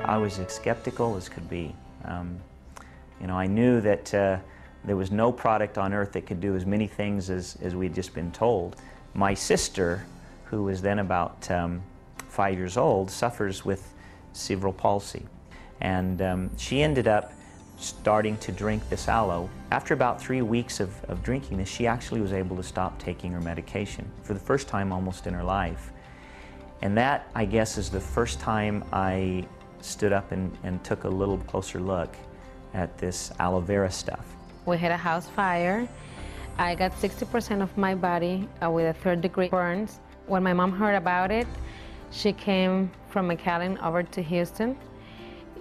I was as skeptical as could be. You know, I knew that there was no product on earth that could do as many things as we'd just been told. My sister, who was then about 5 years old, suffers with cerebral palsy. And she ended up starting to drink this aloe. After about 3 weeks of drinking this, she actually was able to stop taking her medication for the first time almost in her life. And that, I guess, is the first time I stood up and took a little closer look at this aloe vera stuff. We had a house fire. I got 60% of my body with a third-degree burns. When my mom heard about it, she came from McAllen over to Houston.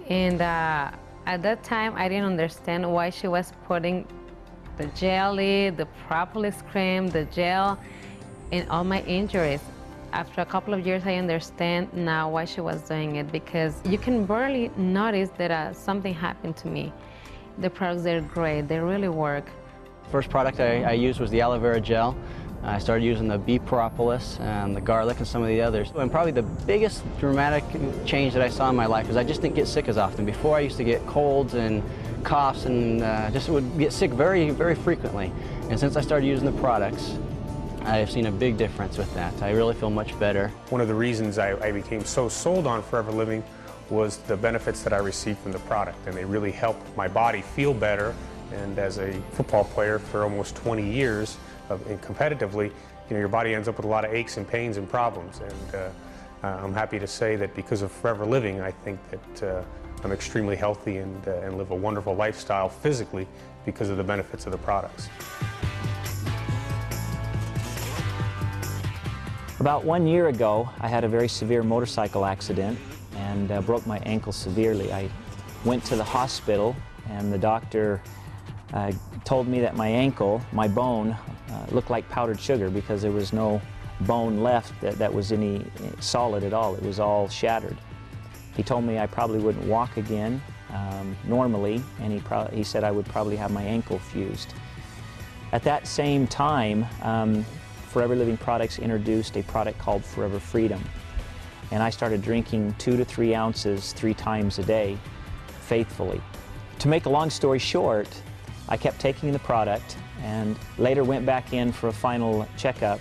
And at that time, I didn't understand why she was putting the jelly, the propolis cream, the gel in all my injuries. After a couple of years, I understand now why she was doing it, because you can barely notice that something happened to me. The products, they're great. They really work. First product I used was the aloe vera gel. I started using the bee propolis and the garlic and some of the others. And probably the biggest dramatic change that I saw in my life is I just didn't get sick as often. Before, I used to get colds and coughs and just would get sick very, very frequently. And since I started using the products, I've seen a big difference with that. I really feel much better. One of the reasons I became so sold on Forever Living was the benefits that I received from the product, and they really helped my body feel better. And as a football player for almost 20 years, and competitively, you know, your body ends up with a lot of aches and pains and problems. And I'm happy to say that because of Forever Living, I think that I'm extremely healthy and live a wonderful lifestyle physically because of the benefits of the products. About 1 year ago, I had a very severe motorcycle accident and broke my ankle severely. I went to the hospital, and the doctor told me that my ankle, my bone, looked like powdered sugar because there was no bone left that was any solid at all. It was all shattered. He told me I probably wouldn't walk again normally, and he said I would probably have my ankle fused. At that same time, Forever Living Products introduced a product called Forever Freedom, and I started drinking 2 to 3 ounces 3 times a day, faithfully. To make a long story short, I kept taking the product and later went back in for a final checkup.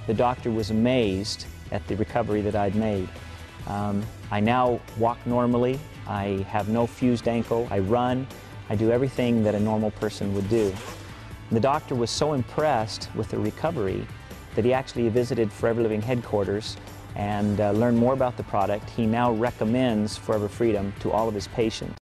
The doctor was amazed at the recovery that I'd made. I now walk normally, I have no fused ankle, I run, I do everything that a normal person would do. The doctor was so impressed with the recovery that he actually visited Forever Living headquarters and learned more about the product. He now recommends Forever Freedom to all of his patients.